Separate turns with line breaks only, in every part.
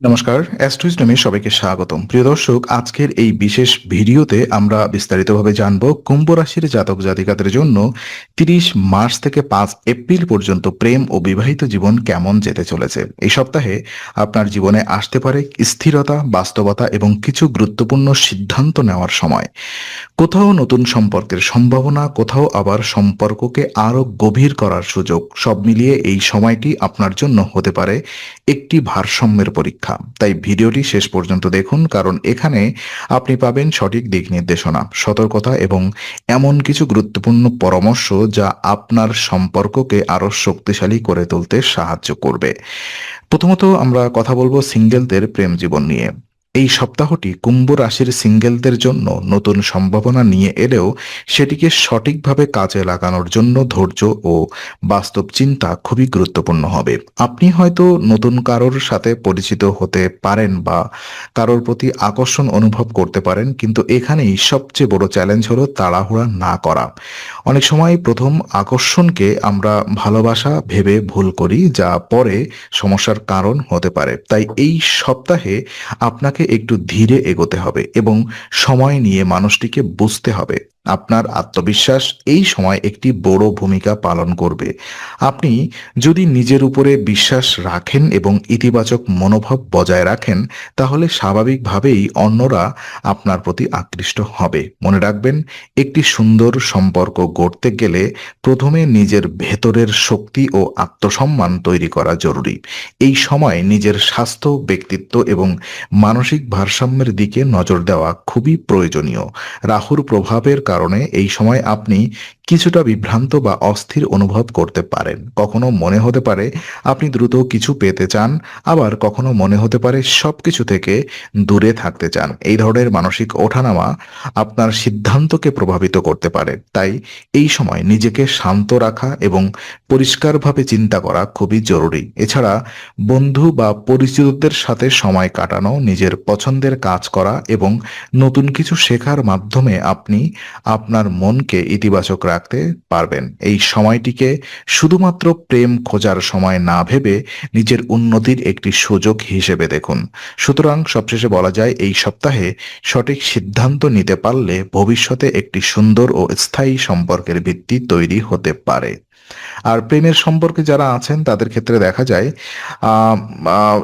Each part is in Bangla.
নমস্কার, অ্যাস্ট্রোইজমে সবাইকে স্বাগতম। প্রিয় দর্শক, আজকের এই বিশেষ ভিডিওতে আমরা বিস্তারিতভাবে জানব কুম্ভ রাশির জাতক জাতিকাদের জন্য ৩০ মার্চ থেকে ৫ এপ্রিল পর্যন্ত প্রেম ও বিবাহিত জীবন কেমন যেতে চলেছে। এই সপ্তাহে আপনার জীবনে আসতে পারে স্থিরতা, বাস্তবতা এবং কিছু গুরুত্বপূর্ণ সিদ্ধান্ত নেওয়ার সময়। কোথাও নতুন সম্পর্কের সম্ভাবনা, কোথাও আবার সম্পর্ককে আরো গভীর করার সুযোগ। সব মিলিয়ে এই সময়টি আপনার জন্য হতে পারে একটি ভারসাম্যের পরীক্ষা। তাই ভিডিওটি শেষ পর্যন্ত দেখুন, কারণ এখানে আপনি পাবেন সঠিক দিক নির্দেশনা, সতর্কতা এবং এমন কিছু গুরুত্বপূর্ণ পরামর্শ যা আপনার সম্পর্ককে আরো শক্তিশালী করে তুলতে সাহায্য করবে। প্রথমত আমরা কথা বলবো সিঙ্গেলদের প্রেম জীবন নিয়ে। এই সপ্তাহটি কুম্ভ রাশির সিঙ্গেলদের জন্য নতুন সম্ভাবনা নিয়ে এলেও সেটিকে সঠিকভাবে কাজে লাগানোর জন্য ধৈর্য ও বাস্তব চিন্তা খুবই গুরুত্বপূর্ণ হবে। আপনি হয়তো নতুন কারোর সাথে পরিচিত হতে পারেন বা কারোর প্রতি আকর্ষণ অনুভব করতে পারেন, কিন্তু এখানেই সবচেয়ে বড় চ্যালেঞ্জ হলো তাড়াহুড়া না করা। অনেক সময় প্রথম আকর্ষণকে আমরা ভালোবাসা ভেবে ভুল করি, যা পরে সমস্যার কারণ হতে পারে। তাই এই সপ্তাহে আপনাকে একটু ধীরে এগোতে হবে এবং সময় নিয়ে মানুষটিকে বুঝতে হবে। আপনার আত্মবিশ্বাস এই সময় একটি বড় ভূমিকা পালন করবে। আপনি যদি নিজের উপরে বিশ্বাস রাখেন এবং ইতিবাচক মনোভাব বজায় রাখেন, তাহলে স্বাভাবিকভাবেই অন্যরা আপনার প্রতি আকৃষ্ট হবে। মনে রাখবেন, একটি সুন্দর সম্পর্ক গড়তে গেলে প্রথমে নিজের ভেতরের শক্তি ও আত্মসম্মান তৈরি করা জরুরি। এই সময় নিজের স্বাস্থ্য, ব্যক্তিত্ব এবং মানসিক ভারসাম্যের দিকে নজর দেওয়া খুবই প্রয়োজনীয়। রাহুর প্রভাবের কারণে এই সময় আপনি কিছুটা বিভ্রান্ত বা অস্থির অনুভব করতে পারেন। কখনো মনে হতে পারে আপনি দ্রুত কিছু পেতে চান, আবার কখনো মনে হতে পারে সবকিছু থেকে দূরে থাকতে চান। এই ধরনের মানসিক ওঠানামা আপনার সিদ্ধান্তকে প্রভাবিত করতে পারে। তাই এই সময় নিজেকে শান্ত রাখা এবং পরিষ্কারভাবে চিন্তা করা খুবই জরুরি। এছাড়া বন্ধু বা পরিচিতদের সাথে সময় কাটানো, নিজের পছন্দের কাজ করা এবং নতুন কিছু শেখার মাধ্যমে আপনি আপনার মনকে ইতিবাচক রাখতে পারবেন। এই সময়টিকে শুধুমাত্র প্রেম খোঁজার সময় না ভেবে নিজের উন্নতির একটি সুযোগ হিসেবে দেখুন। সুতরাং সবশেষে বলা যায়, এই সপ্তাহে সঠিক সিদ্ধান্ত নিতে পারলে ভবিষ্যতে একটি সুন্দর ও স্থায়ী সম্পর্কের ভিত্তি তৈরি হতে পারে। আর প্রেমের সম্পর্কে যারা আছেন তাদের ক্ষেত্রে দেখা যায়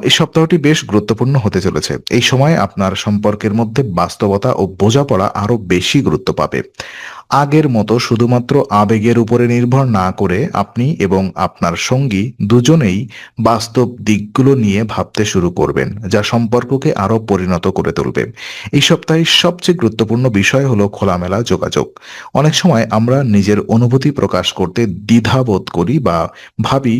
এই সপ্তাহটি বেশ গুরুত্বপূর্ণ হতে চলেছে। এই সময় আপনার সম্পর্কের মধ্যে বাস্তবতা ও বোঝাপড়া আরো বেশি গুরুত্ব পাবে। আগের মতো শুধুমাত্র আবেগের উপরে নির্ভর না করে আপনি এবং আপনার সঙ্গী দুজনেই বাস্তব দিকগুলো নিয়ে ভাবতে শুরু করবেন, যা সম্পর্ককে আরো পরিণত করে তুলবে। এই সপ্তাহে সবচেয়ে গুরুত্বপূর্ণ বিষয় হলো খোলামেলা যোগাযোগ। অনেক সময় আমরা নিজের অনুভূতি প্রকাশ করতে দ্বিধাবোধ করি বা ভাবি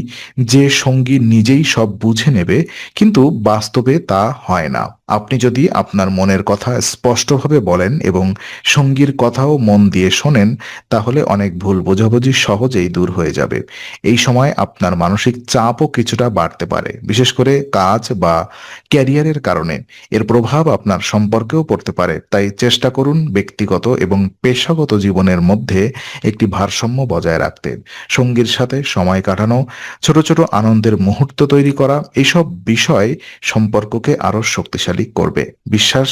যে সঙ্গী নিজেই সব বুঝে নেবে, কিন্তু বাস্তবে তা হয় না। আপনি যদি আপনার মনের কথা স্পষ্টভাবে বলেন এবং সঙ্গীর কথাও মন দিয়ে শোনেন, তাহলে অনেক ভুল বোঝাবুঝি সহজেই দূর হয়ে যাবে। এই সময় আপনার মানসিক চাপও কিছুটা বাড়তে পারে, বিশেষ করে কাজ বা ক্যারিয়ারের কারণে। এর প্রভাব আপনার সম্পর্কেও পড়তে পারে। তাই চেষ্টা করুন ব্যক্তিগত এবং পেশাগত জীবনের মধ্যে একটি ভারসাম্য বজায় রাখতে। সঙ্গীর সাথে সময় কাটানো, ছোট ছোট আনন্দের মুহূর্ত তৈরি করা, এইসব বিষয় সম্পর্ককে আরো শক্তিশালী করবে। বিশ্বাস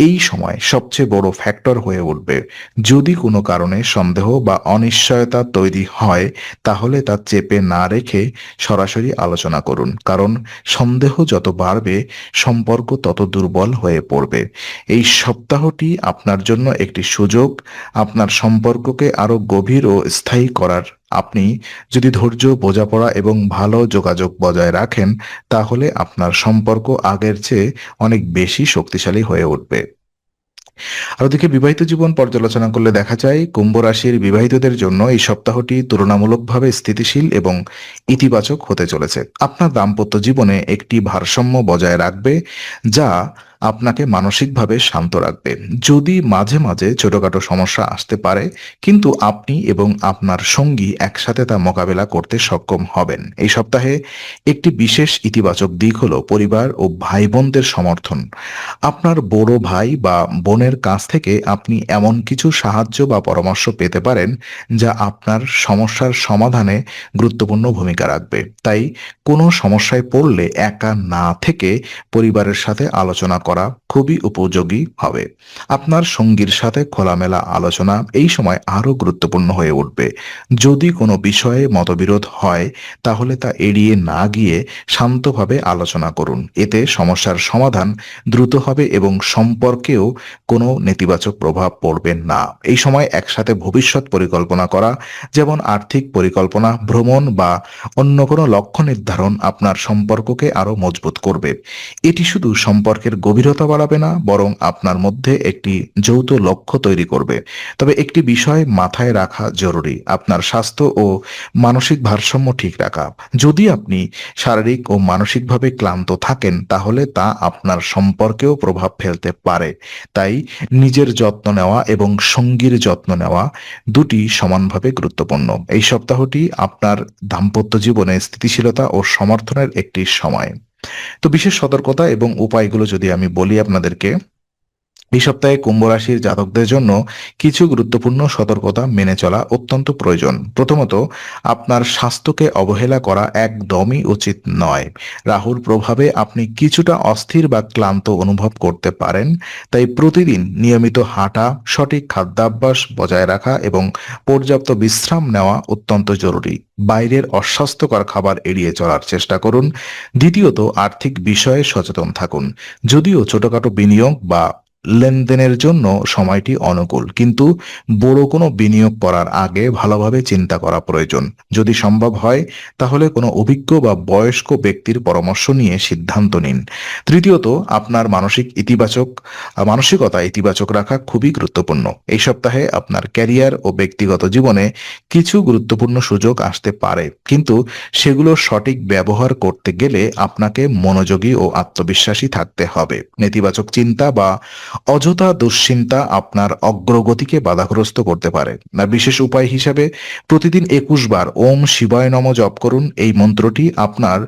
এই সময় সবচেয়ে বড় ফ্যাক্টর হয়ে উঠবে। যদি কোনো কারণে সন্দেহ বা অনিশ্চয়তা তৈরি হয়, তাহলে তা চেপে না রেখে সরাসরি আলোচনা করুন, কারণ সন্দেহ যত বাড়বে সম্পর্ক তত দুর্বল হয়ে পড়বে। এই সপ্তাহটি আপনার জন্য একটি সুযোগ আপনার সম্পর্ককে আরো গভীর ও স্থায়ী করার। আপনি যদি ধৈর্য, বোঝাপড়া এবং ভালো যোগাযোগ বজায় রাখেন, তাহলে আপনার সম্পর্ক আগের চেয়ে অনেক বেশি শক্তিশালী হয়ে উঠবে। আর ওদিকে বিবাহিত জীবন পর্যালোচনা করলে দেখা যায়, কুম্ভ রাশির বিবাহিতদের জন্য এই সপ্তাহটি তুলনামূলকভাবে স্থিতিশীল এবং ইতিবাচক হতে চলেছে। আপনার দাম্পত্য জীবনে একটি ভারসাম্য বজায় রাখবে, যা আপনাকে মানসিকভাবে শান্ত রাখবে। যদি মাঝে মাঝে ছোটখাটো সমস্যা আসতে পারে, কিন্তু আপনি এবং আপনার সঙ্গী একসাথে তা মোকাবেলা করতে সক্ষম হবেন। এই সপ্তাহে একটি বিশেষ ইতিবাচক দিক হলো পরিবার ও ভাই বোনদের সমর্থন। আপনার বড় ভাই বা বোনের কাছ থেকে আপনি এমন কিছু সাহায্য বা পরামর্শ পেতে পারেন যা আপনার সমস্যার সমাধানে গুরুত্বপূর্ণ ভূমিকা রাখবে। তাই কোনো সমস্যায় পড়লে একা না থেকে পরিবারের সাথে আলোচনা করা খুবই উপযোগী হবে। আপনার সঙ্গীর সাথে খোলামেলা আলোচনা এই সময় আরও গুরুত্বপূর্ণ হয়ে উঠবে। যদি কোনো বিষয়ে মতবিরোধ হয়, তাহলে তা এড়িয়ে না গিয়ে শান্তভাবে আলোচনা করুন। এতে সমস্যার সমাধান দ্রুত হবে এবং সম্পর্কেও কোনো নেতিবাচক প্রভাব পড়বে না। এই সময় একসাথে ভবিষ্যৎ পরিকল্পনা করা, যেমন আর্থিক পরিকল্পনা, ভ্রমণ বা অন্য কোনো লক্ষ্য নির্ধারণ আপনার সম্পর্ককে আরও মজবুত করবে। এটি শুধু সম্পর্কের গভীরতা বাড়াবে না, বরং আপনার মধ্যে একটি যৌথ লক্ষ্য তৈরি করবে। তবে একটি বিষয় মাথায় রাখা জরুরি, আপনার স্বাস্থ্য ও মানসিক ভারসাম্য ঠিক রাখা। যদি আপনি শারীরিক ও মানসিকভাবে ক্লান্ত থাকেন, তাহলে তা আপনার সম্পর্কেও প্রভাব ফেলতে পারে। তাই নিজের যত্ন নেওয়া এবং সঙ্গীর যত্ন নেওয়া দুটি সমানভাবে গুরুত্বপূর্ণ। এই সপ্তাহটি আপনার দাম্পত্য জীবনে স্থিতিশীলতা ও সমর্থনের একটি সময়। তো বিশেষ সতর্কতা এবং উপায়গুলো যদি আমি বলি আপনাদেরকে, এই সপ্তাহে কুম্ভ রাশির জাতকদের জন্য কিছু গুরুত্বপূর্ণ সতর্কতা মেনে চলা অত্যন্ত প্রয়োজন। প্রথমত, আপনার স্বাস্থ্যকে অবহেলা করা একদমই উচিত নয়। রাহুর প্রভাবে আপনি কিছুটা অস্থির বা ক্লান্ত অনুভব করতে পারেন। তাই প্রতিদিন নিয়মিত হাঁটা, সঠিক খাদ্যাভ্যাস বজায় রাখা এবং পর্যাপ্ত বিশ্রাম নেওয়া অত্যন্ত জরুরি। বাইরের অস্বাস্থ্যকর খাবার এড়িয়ে চলার চেষ্টা করুন। দ্বিতীয়ত, আর্থিক বিষয়ে সচেতন থাকুন। যদিও ছোটখাটো বিনিয়োগ বা লেনদেনের জন্য সময়টি অনুকূল, কিন্তু বড় কোনো বিনিয়োগ করার আগে ভালোভাবে চিন্তা করা প্রয়োজন। যদি সম্ভব হয়, তাহলে কোনো অভিজ্ঞ বা বয়স্ক ব্যক্তির পরামর্শ নিয়ে সিদ্ধান্ত নিন। তৃতীয়ত, আপনার মানসিকতা ইতিবাচক রাখা খুবই গুরুত্বপূর্ণ। এই সপ্তাহে আপনার ক্যারিয়ার ও ব্যক্তিগত জীবনে কিছু গুরুত্বপূর্ণ সুযোগ আসতে পারে, কিন্তু সেগুলো সঠিক ব্যবহার করতে গেলে আপনাকে মনোযোগী ও আত্মবিশ্বাসী থাকতে হবে। নেতিবাচক চিন্তা বা অযথা দুশ্চিন্তা আপনার অগ্রগতিকে বাধাগ্রস্ত করতে পারে। আর বিশেষ উপায় হিসাবে প্রতিদিন 21 বার ওম শিবায় নমঃ জপ করুন। এই মন্ত্রটি আপনার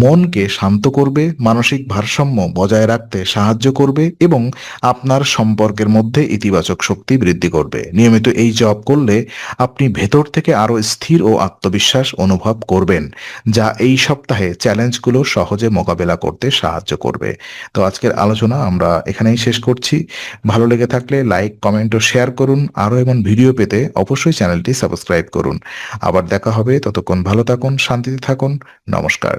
মনকে শান্ত করবে, মানসিক ভারসাম্য বজায় রাখতে সাহায্য করবে এবং আপনার সম্পর্কের মধ্যে ইতিবাচক শক্তি বৃদ্ধি করবে। নিয়মিত এই জপ করলে আপনি ভেতর থেকে আরো স্থির ও আত্মবিশ্বাস অনুভব করবেন, যা এই সপ্তাহে চ্যালেঞ্জগুলো সহজে মোকাবেলা করতে সাহায্য করবে। তো আজকের আলোচনা আমরা এখানেই শেষ করছি। ভালো লেগে থাকলে লাইক, কমেন্ট ও শেয়ার করুন। আরও এমন ভিডিও পেতে অবশ্যই চ্যানেলটি সাবস্ক্রাইব করুন। আবার দেখা হবে, ততক্ষণ ভালো থাকুন, শান্তিতে থাকুন। নমস্কার।